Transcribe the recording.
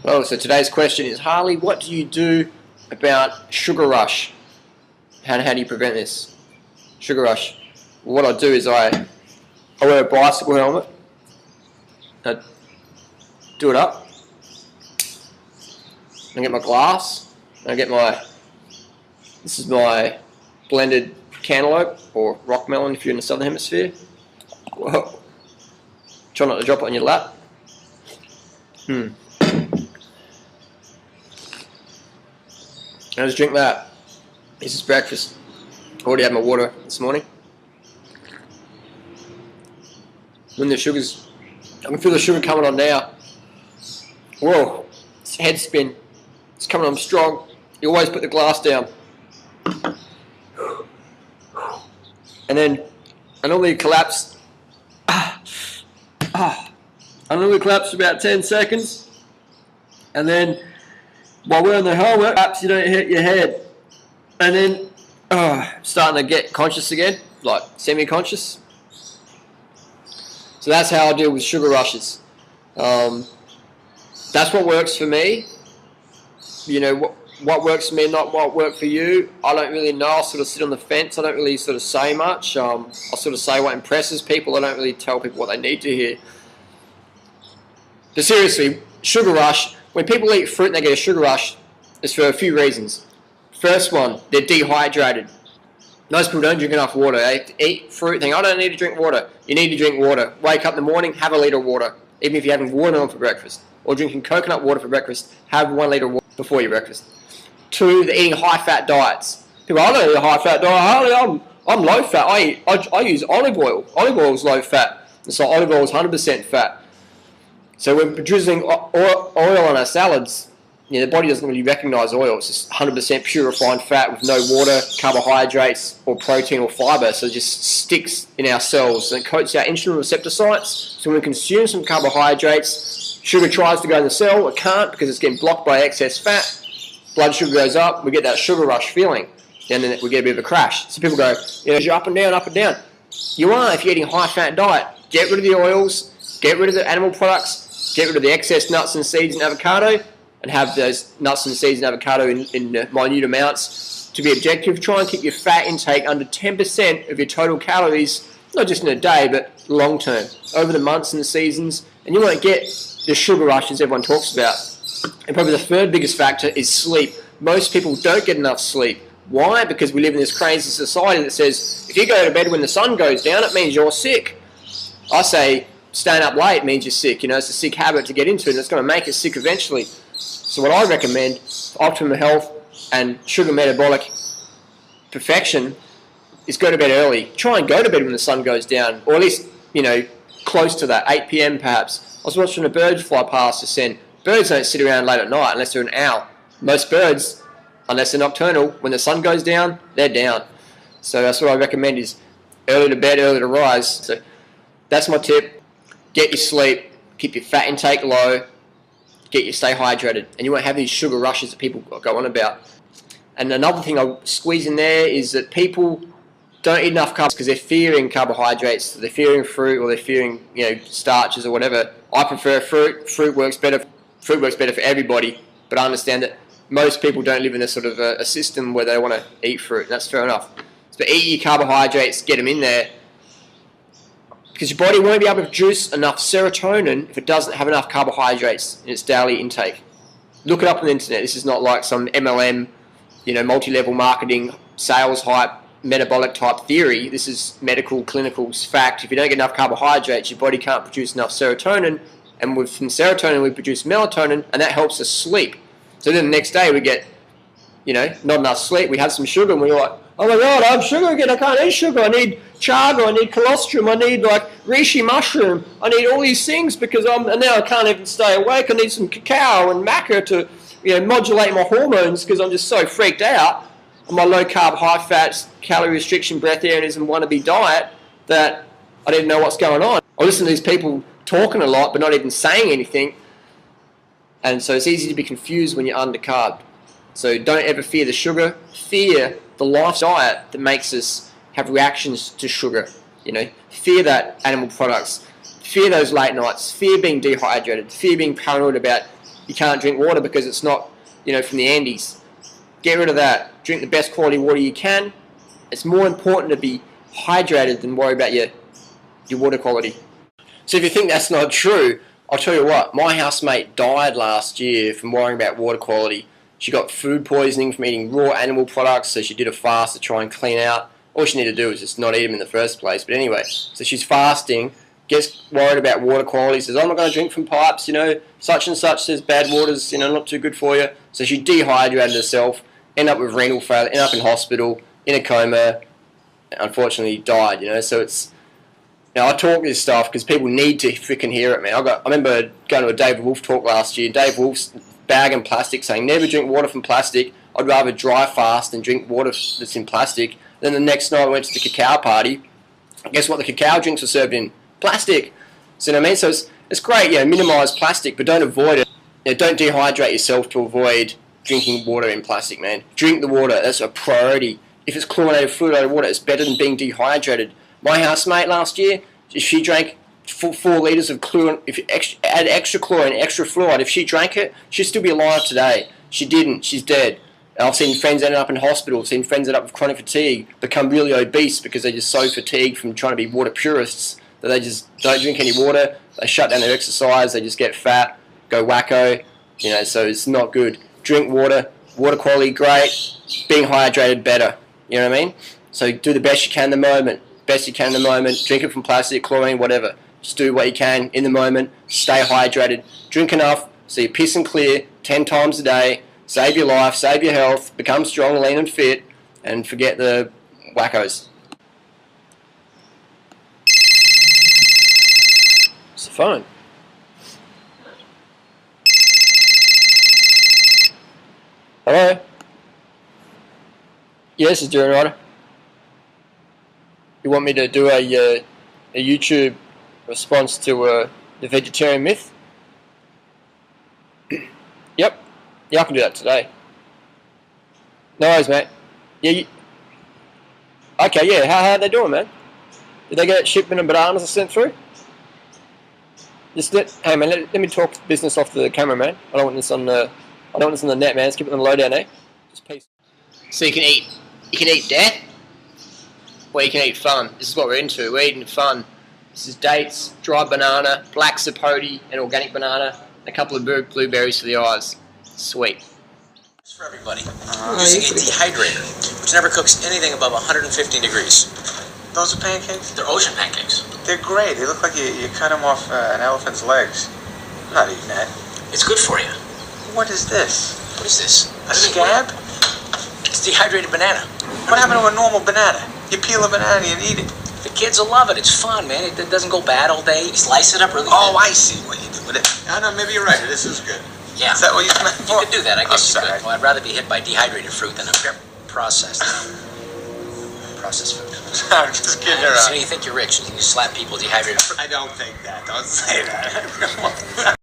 Well, so today's question is, Harley, what do you do about sugar rush? How do you prevent this? Sugar rush. What I do is I wear a bicycle helmet. I do it up. I get my glass. I get this is my blended cantaloupe or rock melon if you're in the southern hemisphere. Whoa. Try not to drop it on your lap. I just drink that. This is breakfast. I already had my water this morning. When the sugar's, I can feel the sugar coming on now. Whoa, it's head spin. It's coming on strong. You always put the glass down. And then I normally collapse. I normally collapse for about 10 seconds. And then while wearing the helmet, perhaps you don't hit your head. And then starting to get conscious again, like semi-conscious. So that's how I deal with sugar rushes. That's what works for me. You know, what works for me, not what works for you. I don't really know. I sort of sit on the fence. I don't really sort of say much. I sort of say what impresses people. I don't really tell people what they need to hear. But seriously, sugar rush, when people eat fruit and they get a sugar rush, it's for a few reasons. First one, they're dehydrated. Most people don't drink enough water. They eat fruit, think, I don't need to drink water. You need to drink water. Wake up in the morning, have a litre of water. Even if you're having watermelon for breakfast. Or drinking coconut water for breakfast, have 1 litre of water before your breakfast. 2, they're eating high-fat diets. People, I don't eat a high-fat diet. I'm low-fat. I use olive oil. Olive oil is low-fat. So olive oil is 100% fat. So when producing oil on our salads, you know, the body doesn't really recognise oil. It's just 100% pure refined fat with no water, carbohydrates, or protein or fibre. So it just sticks in our cells and it coats our insulin receptor sites. So when we consume some carbohydrates, sugar tries to go in the cell. It can't because it's getting blocked by excess fat. Blood sugar goes up. We get that sugar rush feeling. And then we get a bit of a crash. So people go, you know, you're up and down, up and down. You are if you're eating a high-fat diet. Get rid of the oils. Get rid of the animal products. Get rid of the excess nuts and seeds and avocado. And have those nuts and seeds and avocado in minute amounts. To be objective, try and keep your fat intake under 10% of your total calories, not just in a day, but long term, over the months and the seasons, and you won't get the sugar rushes everyone talks about. And probably the third biggest factor is sleep. Most people don't get enough sleep. Why? Because we live in this crazy society that says, if you go to bed when the sun goes down, it means you're sick. I say, staying up late means you're sick. You know, it's a sick habit to get into, and it's going to make us sick eventually. So what I recommend for optimum health and sugar metabolic perfection is go to bed early. Try and go to bed when the sun goes down, or at least, you know, close to that, 8 p.m. perhaps. I was watching a bird fly past just then. Birds don't sit around late at night unless they're an owl. Most birds, unless they're nocturnal, when the sun goes down, they're down. So that's what I recommend is early to bed, early to rise. So that's my tip. Get your sleep, keep your fat intake low, stay hydrated, and you won't have these sugar rushes that people go on about. And another thing I'll squeeze in there is that people don't eat enough carbs because they're fearing carbohydrates, they're fearing fruit, or they're fearing, you know, starches or whatever. I prefer fruit. Fruit works better. Fruit works better for everybody, but I understand that most people don't live in a sort of a system where they want to eat fruit, and that's fair enough. So eat your carbohydrates, get them in there, because your body won't be able to produce enough serotonin if it doesn't have enough carbohydrates in its daily intake. Look it up on the internet. This is not like some MLM, you know, multi-level marketing, sales hype, metabolic type theory. This is medical, clinical fact. If you don't get enough carbohydrates, your body can't produce enough serotonin, and from serotonin we produce melatonin, and that helps us sleep. So then the next day we get, you know, not enough sleep. We have some sugar, and we're like, oh my God, I have sugar again. I can't eat sugar. I need chaga. I need colostrum. I need like reishi mushroom. I need all these things because and now I can't even stay awake. I need some cacao and maca to, you know, modulate my hormones because I'm just so freaked out on my low carb, high fat, calorie restriction, breatharianism, wannabe diet that I didn't know what's going on. I listen to these people talking a lot but not even saying anything, and so it's easy to be confused when you're undercarbed. So don't ever fear the sugar. Fear the life diet that makes us have reactions to sugar. You know, fear that animal products. Fear those late nights. Fear being dehydrated. Fear being paranoid about you can't drink water because it's not, from the Andes. Get rid of that. Drink the best quality water you can. It's more important to be hydrated than worry about your water quality. So if you think that's not true, I'll tell you what, my housemate died last year from worrying about water quality. She got food poisoning from eating raw animal products, so she did a fast to try and clean out. All she needed to do was just not eat them in the first place. But anyway, so she's fasting, gets worried about water quality, says, I'm not going to drink from pipes, such and such says bad water's, not too good for you. So she dehydrated herself, ended up with renal failure, ended up in hospital, in a coma, unfortunately died, so it's... Now, I talk this stuff because people need to freaking hear it, man. I remember going to a David Wolf talk last year. Dave Wolf's bag in plastic saying, never drink water from plastic. I'd rather dry fast than drink water that's in plastic. Then the next night I went to the cacao party. Guess what? The cacao drinks were served in plastic. So, you know what I mean? So it's great, minimise plastic, but don't avoid it. Don't dehydrate yourself to avoid drinking water in plastic, man. Drink the water. That's a priority. If it's chlorinated, fluoridated water, it's better than being dehydrated. My housemate last year, if she drank 4 litres of chlorine, if you add extra chlorine, extra fluoride, if she drank it, she'd still be alive today. She didn't. She's dead. And I've seen friends end up in hospital. I've seen friends end up with chronic fatigue, become really obese because they're just so fatigued from trying to be water purists that they just don't drink any water. They shut down their exercise. They just get fat, go wacko. So it's not good. Drink water. Water quality, great. Being hydrated, better. You know what I mean? So do the best you can in the moment. Best you can in the moment. Drink it from plastic, chlorine, whatever. Just do what you can in the moment. Stay hydrated. Drink enough so you're piss and clear 10 times a day. Save your life, save your health, become strong, lean and fit, and forget the wackos. It's the phone. Hello? Yes, it's Darren Ryder. You want me to do a YouTube response to the vegetarian myth? Yep. Yeah, I can do that today. No worries, mate. Yeah. Okay, yeah. How are they doing, man? Did they get shipment of bananas I sent through? Hey, man. Let me talk business off the camera, man. I don't want this on the net, man. Let's keep it on the lowdown, eh? Just peace. So you can eat death, or you can eat fun. This is what we're into. We're eating fun. This is dates, dried banana, black sapote, and organic banana, and a couple of blueberries for the eyes. Sweet. It's for everybody. Using a dehydrator, which never cooks anything above 115 degrees. Those are pancakes? They're ocean pancakes. They're great. They look like you cut them off an elephant's legs. I'm not eating that. It's good for you. What is this? What is this? A scab? It's dehydrated banana. What happened to a normal banana? You peel a banana and you eat it. The kids will love it. It's fun, man. It doesn't go bad all day. You slice it up really Oh, thin. I see what you do with it. No, maybe you're right. This is good. Yeah. Is that what you meant for? You could do that. I guess you sorry. could. Well, I'd rather be hit by dehydrated fruit than a processed food. I'm just kidding around. So you think you're rich and you slap people dehydrated fruit? I don't think that. Don't say that.